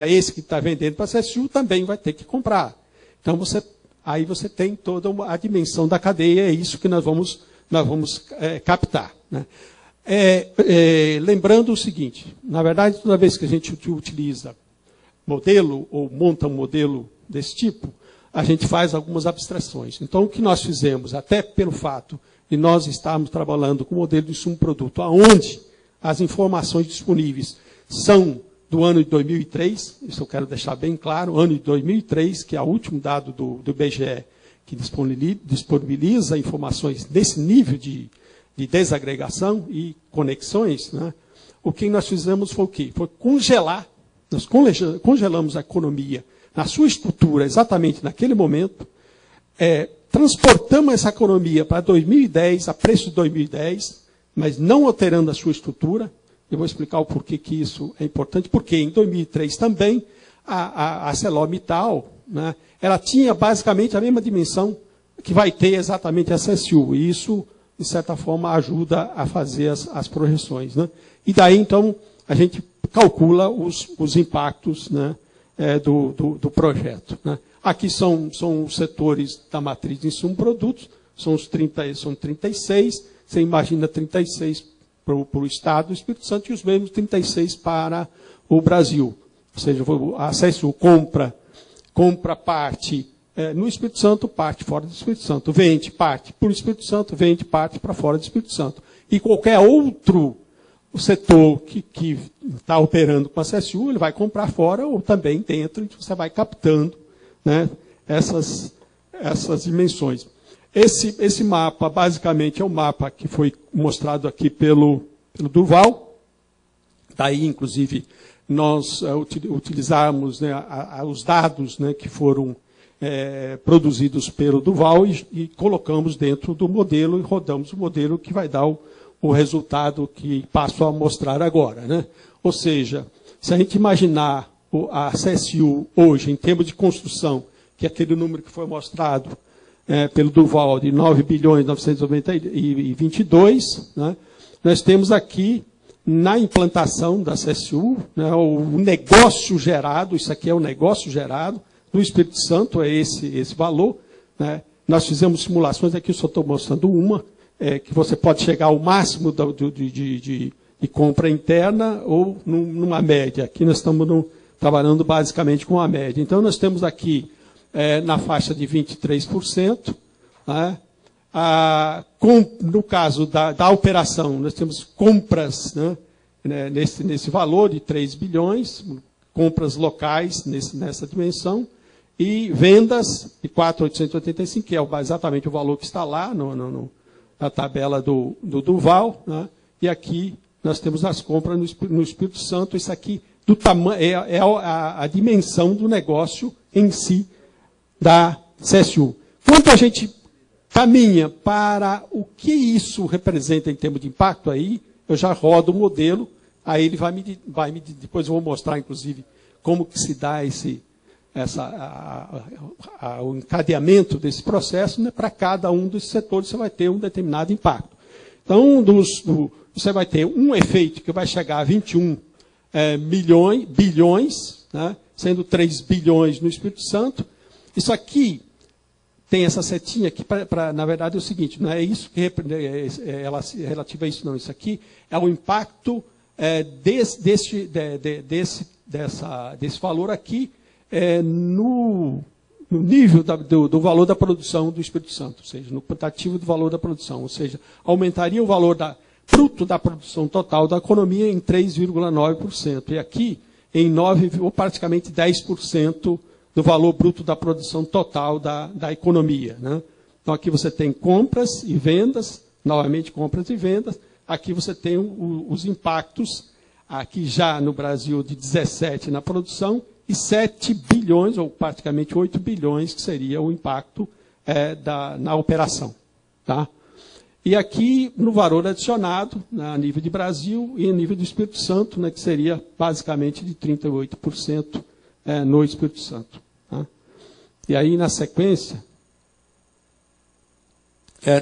esse que está vendendo para a CSU também vai ter que comprar. Então, aí você tem toda a dimensão da cadeia, é isso que nós vamos captar. Né? Lembrando o seguinte, na verdade, toda vez que a gente utiliza modelo ou monta um modelo desse tipo, a gente faz algumas abstrações. Então, o que nós fizemos, até pelo fato de nós estarmos trabalhando com o modelo de insumo-produto, onde as informações disponíveis são do ano de 2003, isso eu quero deixar bem claro, ano de 2003, que é o último dado do IBGE, que disponibiliza informações desse nível de desagregação e conexões, né? O que nós fizemos foi o quê? Foi congelar, nós congelamos a economia na sua estrutura exatamente naquele momento, transportamos essa economia para 2010, a preço de 2010, mas não alterando a sua estrutura. Eu vou explicar o porquê que isso é importante, porque em 2003 também a ArcelorMittal, né, ela tinha basicamente a mesma dimensão que vai ter exatamente a CSU, e isso, de certa forma, ajuda a fazer as projeções. Né? E daí, então, a gente calcula os impactos, né, do projeto. Né? Aqui são os setores da matriz de insumo-produtos, são 36, você imagina 36 para o Estado do Espírito Santo e os mesmos 36 para o Brasil. Ou seja, a CSU compra parte no Espírito Santo, parte fora do Espírito Santo. Vende parte para o Espírito Santo, vende parte para fora do Espírito Santo. E qualquer outro setor que está operando com a CSU, ele vai comprar fora ou também dentro, e você vai captando, né, essas dimensões. Esse mapa, basicamente, é o mapa que foi mostrado aqui pelo Durval. Daí, inclusive, nós utilizamos, né, os dados, né, que foram produzidos pelo Durval e colocamos dentro do modelo e rodamos o modelo que vai dar o resultado que passo a mostrar agora. Né? Ou seja, se a gente imaginar a CSU hoje, em termos de construção, que é aquele número que foi mostrado pelo Durval, de 9 bilhões 922, né? Nós temos aqui, na implantação da CSU, né, o negócio gerado, isso aqui é o negócio gerado, no Espírito Santo é esse valor. Né? Nós fizemos simulações, aqui eu só estou mostrando uma, que você pode chegar ao máximo de compra interna ou numa média. Aqui nós estamos trabalhando basicamente com a média. Então, nós temos aqui na faixa de 23%. Né? No caso da operação, nós temos compras, né, nesse valor de 3 bilhões, compras locais nessa dimensão, e vendas de 4.885, que é exatamente o valor que está lá na tabela do Durval. Né? E aqui nós temos as compras no Espírito Santo. Isso aqui é a dimensão do negócio em si da CSU. Quanto a gente caminha para o que isso representa em termos de impacto, aí eu já rodo o modelo, aí ele vai me depois eu vou mostrar, inclusive, como que se dá o encadeamento desse processo, né? Para cada um dos setores você vai ter um determinado impacto. Então, você vai ter um efeito que vai chegar a 21 bilhões, né? Sendo 3 bilhões no Espírito Santo. Isso aqui tem essa setinha aqui, na verdade, é o seguinte, não é isso que é relativo a isso, não. Isso aqui é o impacto desse valor aqui no nível do valor da produção do Espírito Santo, ou seja, no quantitativo do valor da produção, ou seja, aumentaria o valor bruto da produção total da economia em 3,9%, e aqui em 9%, ou praticamente 10%, do valor bruto da produção total da economia. Né? Então, aqui você tem compras e vendas, novamente compras e vendas. Aqui você tem os impactos, aqui já no Brasil, de 17 na produção, e 7 bilhões, ou praticamente 8 bilhões, que seria o impacto na operação. Tá? E aqui, no valor adicionado, a nível de Brasil e a nível do Espírito Santo, né, que seria basicamente de 38%, no Espírito Santo. Tá? E aí, na sequência,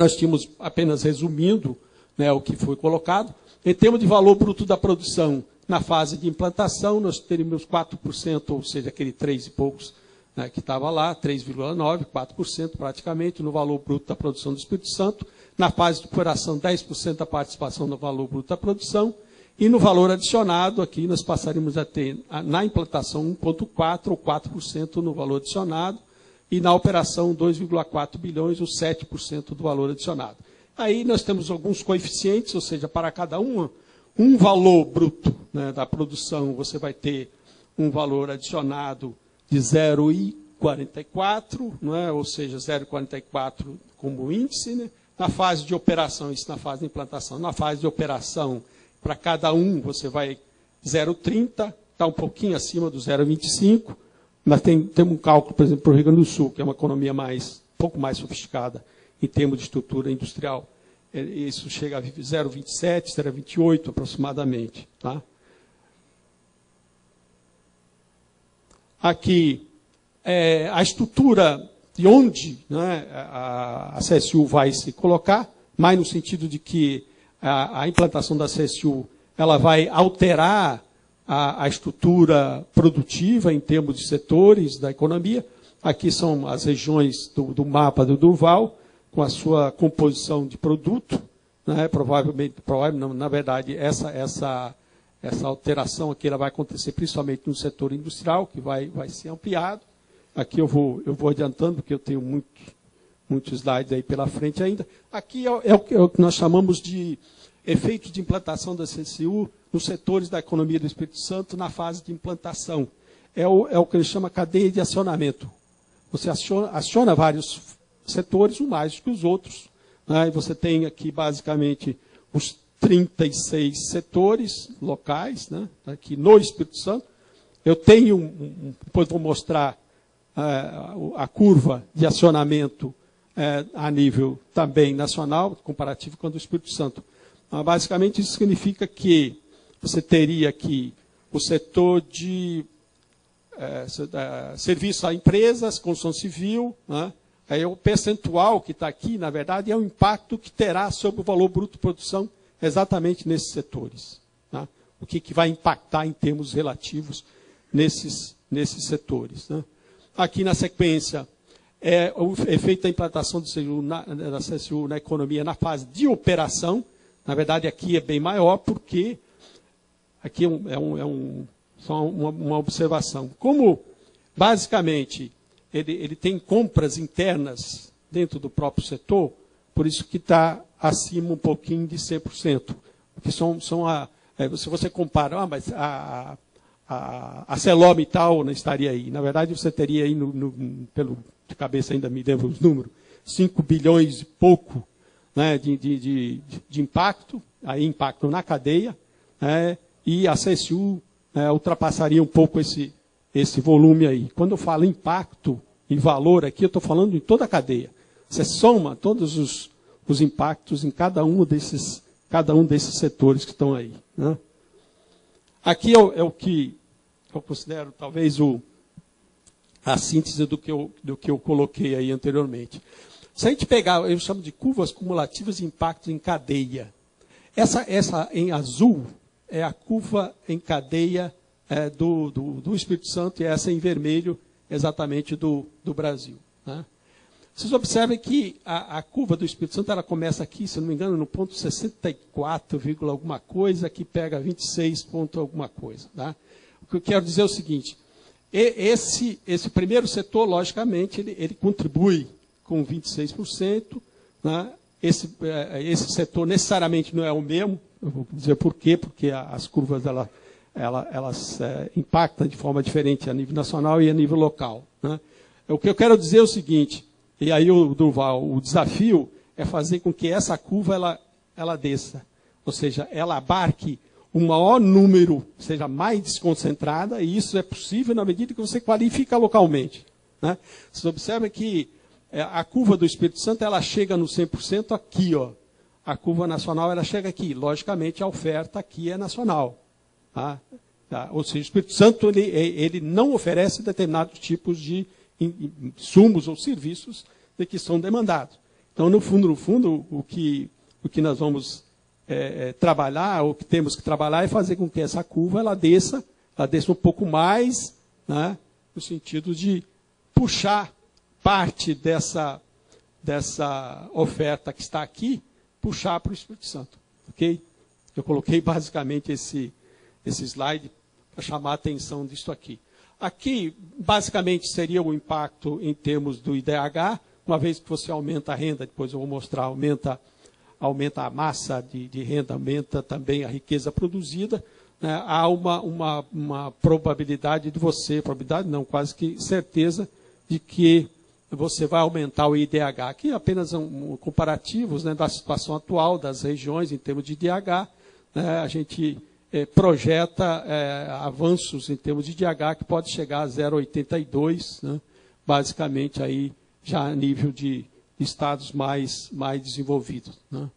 nós tínhamos, apenas resumindo, né, o que foi colocado, em termos de valor bruto da produção, Na fase de implantação, nós teríamos 4%, ou seja, aquele 3 e poucos, né, que estava lá, 3,9%, 4% praticamente, no valor bruto da produção do Espírito Santo. Na fase de operação, 10% da participação no valor bruto da produção. E no valor adicionado, aqui nós passaríamos a ter, na implantação, 1,4% ou 4% no valor adicionado. E na operação, 2,4 bilhões, ou 7% do valor adicionado. Aí nós temos alguns coeficientes, ou seja, para cada um valor bruto, né, da produção, você vai ter um valor adicionado de 0,44, né, ou seja, 0,44 como índice. Né. Na fase de operação, isso na fase de implantação, na fase de operação, para cada um você vai 0,30, está um pouquinho acima do 0,25, mas tem um cálculo, por exemplo, para o Rio Grande do Sul, que é uma economia um pouco mais sofisticada em termos de estrutura industrial. Isso chega a 0,27, 0,28 aproximadamente. Tá? Aqui, a estrutura de onde, né, a CSU vai se colocar, mais no sentido de que a implantação da CSU ela vai alterar a estrutura produtiva em termos de setores da economia. Aqui são as regiões do mapa do Durval, com a sua composição de produto. Né, provavelmente, na verdade, essa alteração aqui ela vai acontecer principalmente no setor industrial, que vai ser ampliado. Aqui eu vou adiantando, porque eu tenho muitos slides aí pela frente ainda. Aqui é o que nós chamamos de efeito de implantação da CSU nos setores da economia do Espírito Santo na fase de implantação. É o que ele chama cadeia de acionamento. Você aciona vários setores, uns mais que os outros. Né? E você tem aqui, basicamente, os 36 setores locais, né? Aqui no Espírito Santo. Eu tenho, depois vou mostrar a curva de acionamento a nível também nacional, comparativo com a do Espírito Santo. Basicamente, isso significa que você teria aqui o setor de serviço a empresas, construção civil. Né? Aí o percentual que está aqui, na verdade, é o impacto que terá sobre o valor bruto de produção exatamente nesses setores. Tá? O que vai impactar em termos relativos nesses setores. Né? Aqui na sequência, o efeito da implantação da CSU na economia na fase de operação. Na verdade, aqui é bem maior, porque aqui só uma observação. Como, basicamente, ele tem compras internas dentro do próprio setor, por isso que está acima um pouquinho de 100%. Porque se você compara, mas a Celome e tal não estaria aí. Na verdade, você teria aí, de cabeça ainda me lembro os números, 5 bilhões e pouco, né, de impacto, aí impacto na cadeia, e a CSU ultrapassaria um pouco esse volume aí. Quando eu falo impacto e valor aqui, eu estou falando em toda a cadeia. Você soma todos os impactos em cada um desses setores que estão aí. Né? Aqui é o que eu considero talvez a síntese do que eu coloquei aí anteriormente. Se a gente pegar, eu chamo de curvas cumulativas de impactos em cadeia. Essa em azul é a curva em cadeia do Espírito Santo e essa em vermelho exatamente do Brasil. Né? Vocês observem que a curva do Espírito Santo ela começa aqui, se não me engano, no ponto 64, alguma coisa, aqui pega 26 ponto alguma coisa. Tá? O que eu quero dizer é o seguinte, esse primeiro setor, logicamente, ele contribui com 26%. Né? Esse setor necessariamente não é o mesmo. Eu vou dizer por quê, porque as curvas elas impactam de forma diferente a nível nacional e a nível local. Né? O que eu quero dizer é o seguinte, e aí, Durval, o desafio é fazer com que essa curva ela desça. Ou seja, ela abarque um maior número, seja mais desconcentrada, e isso é possível na medida que você qualifica localmente. Né? Vocês observam que a curva do Espírito Santo ela chega no 100% aqui. Ó. A curva nacional ela chega aqui. Logicamente, a oferta aqui é nacional. Tá? Ou seja, o Espírito Santo ele não oferece determinados tipos de insumos ou serviços que são demandados. Então, no fundo, o que nós vamos trabalhar, ou que temos que trabalhar, é fazer com que essa curva ela desça um pouco mais, né, no sentido de puxar parte dessa oferta que está aqui, puxar para o Espírito Santo. Ok? Eu coloquei basicamente esse slide para chamar a atenção disso aqui. Aqui, basicamente, seria o impacto em termos do IDH, uma vez que você aumenta a renda, depois eu vou mostrar, aumenta a massa de renda, aumenta também a riqueza produzida, né? Há uma probabilidade de você, probabilidade não, quase que certeza, de que você vai aumentar o IDH. Aqui apenas comparativos, né, da situação atual das regiões em termos de IDH, né? A gente projeta avanços em termos de IDH que pode chegar a 0,82, né? Basicamente aí já a nível de estados mais desenvolvidos, né?